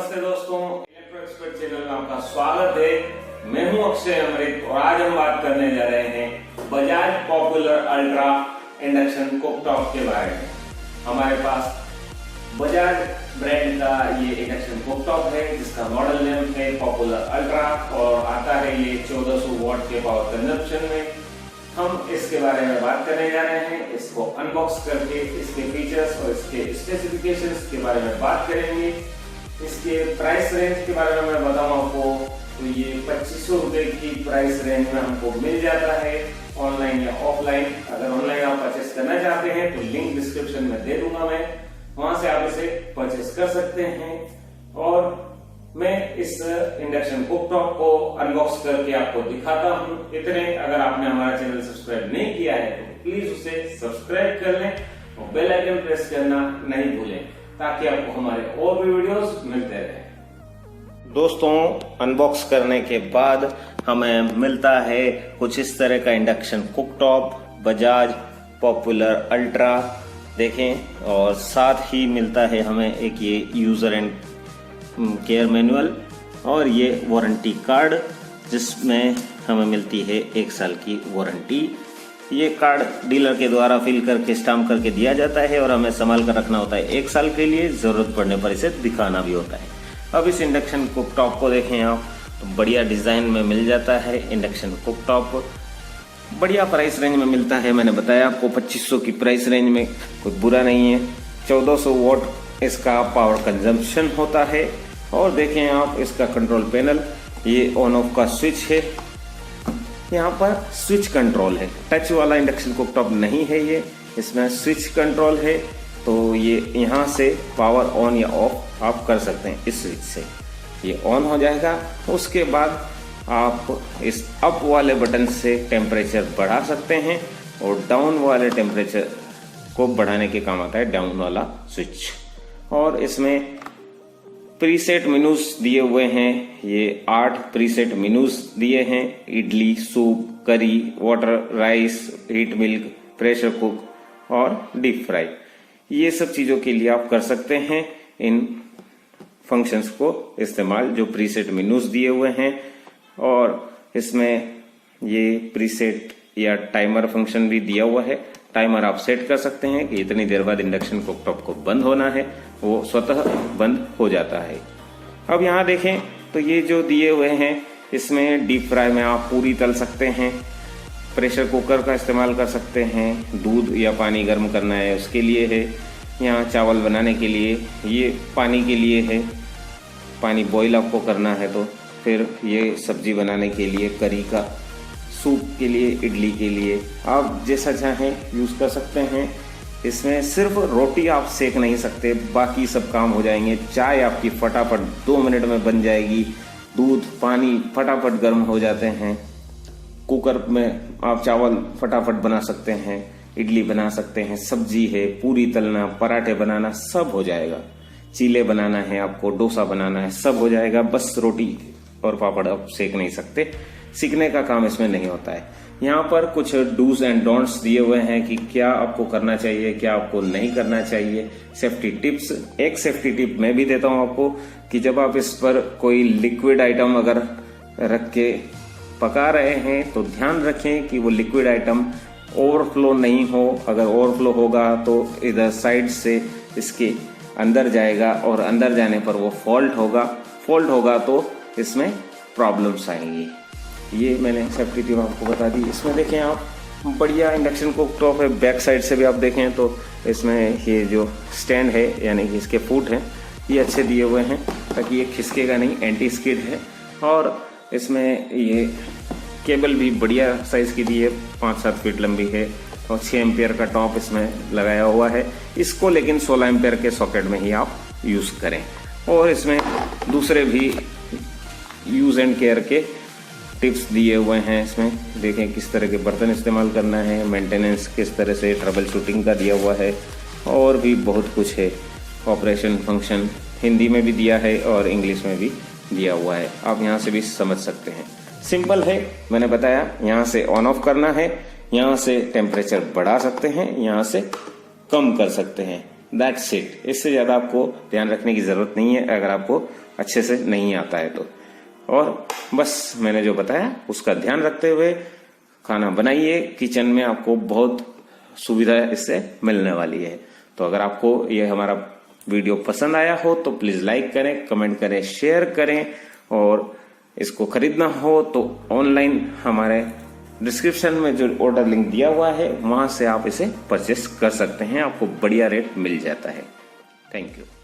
नमस्ते दोस्तों, electro expert channel में आपका स्वागत है। मैं हूं अक्षय अमृत और आज हम बात करने जा रहे हैं Bajaj popular ultra induction cooktop के बारे में। हमारे पास बजाज ब्रांड का ये इंडक्शन कुकटॉप है जिसका मॉडल नेम है पॉपुलर अल्ट्रा और आता है ये 1400 वॉट के पावर कंजप्शन में। हम इसके बारे में बात करने जा रहे हैं। इसको अनबॉक्स करके इसके फीचर्स और इसके स्पेसिफिकेशंस के बारे में बात करेंगे। इसके प्राइस रेंज के बारे में मैं बताऊं आपको, तो ये 2500 रुपए की प्राइस रेंज में हमको मिल जाता है ऑनलाइन या ऑफलाइन। अगर ऑनलाइन आप परचेस करना चाहते हैं तो लिंक डिस्क्रिप्शन में दे दूंगा मैं, वहां से आप इसे परचेस कर सकते हैं। और मैं इस इंडक्शन कुकटॉप को अनबॉक्स करके आपको दिखाता हूं। इतने अगर आपने हमारा चैनल सब्सक्राइब नहीं किया है तो प्लीज उसे सब्सक्राइब कर लें और बेल आइकन प्रेस करना नहीं भूलें ताकि आपको हमारे और भी वीडियोस मिलते रहें। दोस्तों, अनबॉक्स करने के बाद हमें मिलता है कुछ इस तरह का induction cooktop Bajaj popular ultra देखें, और साथ ही मिलता है हमें एक ये यूजर एंड केयर मैनुअल और ये वारंटी कार्ड जिसमें हमें मिलती है 1 साल की वारंटी। ये कार्ड डीलर के द्वारा फिल करके स्टाम्प करके दिया जाता है और हमें संभाल कर रखना होता है 1 साल के लिए। जरूरत पड़ने पर इसे दिखाना भी होता है। अब इस इंडक्शन कुकटॉप को देखें आप, तो बढ़िया डिजाइन में मिल जाता है इंडक्शन कुकटॉप। बढ़िया प्राइस रेंज में मिलता है। मैंने बताया आपको 2500 की प्राइस रेंज में कोई बुरा नहीं है। 1400 वॉट इसका पावर कंजम्पशन होता है। और देखें आप इसका कंट्रोल पैनल, ये ऑन ऑफ का स्विच है। यहाँ पर स्विच कंट्रोल है, टच वाला इंडक्शन कुकटॉप नहीं है ये, इसमें स्विच कंट्रोल है। तो ये यहाँ से पावर ऑन या ऑफ आप कर सकते हैं। इस स्विच से ये ऑन हो जाएगा। उसके बाद आप इस अप वाले बटन से टेम्परेचर बढ़ा सकते हैं और डाउन वाले टेम्परेचर को बढ़ाने के काम आता है डाउन वाला स्विच। और इसमें प्रीसेट मेनूज दिए हुए हैं। ये 8 प्रीसेट मेनूज दिए हैं। इडली, सूप, करी, water, rice, heat milk, pressure cook और डीप फ्राई। ये सब चीजों के लिए आप कर सकते हैं इन फंक्शंस को इस्तेमाल जो प्रीसेट मेनूज दिए हुए हैं। और इसमें ये प्रीसेट या टाइमर फंक्शन भी दिया हुआ है। टाइमर आप सेट कर सकते हैं कि इतनी देर बाद इंडक्शन कुकटॉप को बंद होना है, वो स्वतः बंद हो जाता है। अब यहाँ देखें तो ये जो दिए हुए हैं इसमें डीप फ्राई में आप पूरी तल सकते हैं, प्रेशर कुकर का इस्तेमाल कर सकते हैं, दूध या पानी गर्म करना है उसके लिए है, यहाँ चावल बनाने के लिए, ये पानी के लिए है, पानी बॉईल आपको करना है तो, फिर ये सब्जी बनाने के लिए, करी का, सूप के लिए, इडली के लिए, आप जैसा चाहें यूज कर सकते हैं। इसमें सिर्फ रोटी आप सेक नहीं सकते, बाकी सब काम हो जाएंगे। चाय आपकी फटाफट 2 मिनट में बन जाएगी, दूध पानी फटाफट गर्म हो जाते हैं, कुकर में आप चावल फटाफट बना सकते हैं, इडली बना सकते हैं, सब्जी है, पूरी तलना, पराठे बनाना सब हो जाएगा, चीले बनाना है आपको, डोसा बनाना है, सब हो जाएगा। बस रोटी और पापड़ आप सेक नहीं सकते, सीखने का काम इसमें नहीं होता है। यहाँ पर कुछ डूज एंड डोंट्स दिए हुए हैं कि क्या आपको करना चाहिए, क्या आपको नहीं करना चाहिए। सेफ्टी टिप्स, एक सेफ्टी टिप मैं भी देता हूँ आपको कि जब आप इस पर कोई लिक्विड आइटम अगर रख के पका रहे हैं तो ध्यान रखें कि वो लिक्विड आइटम ओवरफ्लो नहीं हो। अगर ओवरफ्लो होगा तो इधर साइड से इसके अंदर जाएगा और अंदर जाने पर वो फॉल्ट होगा तो इसमें प्रॉब्लम्स आएंगी। ये मैंने सेफ्टी टिप आपको बता दी। इसमें देखें आप, बढ़िया इंडक्शन कुकटॉप है। बैक साइड से भी आप देखें तो इसमें ये जो स्टैंड है यानी कि इसके फुट हैं ये अच्छे दिए हुए हैं ताकि ये खिसकेगा नहीं, एंटी स्किड है। और इसमें ये केबल भी बढ़िया साइज की दी है, 5-7 फीट लंबी है और 6 एम्पियर का टॉप इसमें लगाया हुआ है। इसको लेकिन 16 एम्पियर के सॉकेट में ही आप यूज करें। और इसमें दूसरे भी यूज एंड केयर के टिप्स दिए हुए हैं। इसमें देखें किस तरह के बर्तन इस्तेमाल करना है, मेंटेनेंस किस तरह से, ट्रबल शूटिंग का दिया हुआ है और भी बहुत कुछ है। ऑपरेशन फंक्शन हिंदी में भी दिया है और इंग्लिश में भी दिया हुआ है, आप यहाँ से भी समझ सकते हैं। सिंपल है, मैंने बताया यहाँ से ऑन ऑफ करना है, यहाँ से टेम्परेचर बढ़ा सकते हैं, यहाँ से कम कर सकते हैं। That's it. इससे ज्यादा आपको ध्यान रखने की जरूरत नहीं है अगर आपको अच्छे से नहीं आता है तो। और बस मैंने जो बताया उसका ध्यान रखते हुए खाना बनाइए। किचन में आपको बहुत सुविधा इससे मिलने वाली है। तो अगर आपको ये हमारा वीडियो पसंद आया हो तो प्लीज लाइक करें, कमेंट करें, शेयर करें। और इसको खरीदना हो तो ऑनलाइन हमारे डिस्क्रिप्शन में जो ऑर्डर लिंक दिया हुआ है वहां से आप इसे परचेस कर सकते हैं। आपको बढ़िया रेट मिल जाता है। Thank you.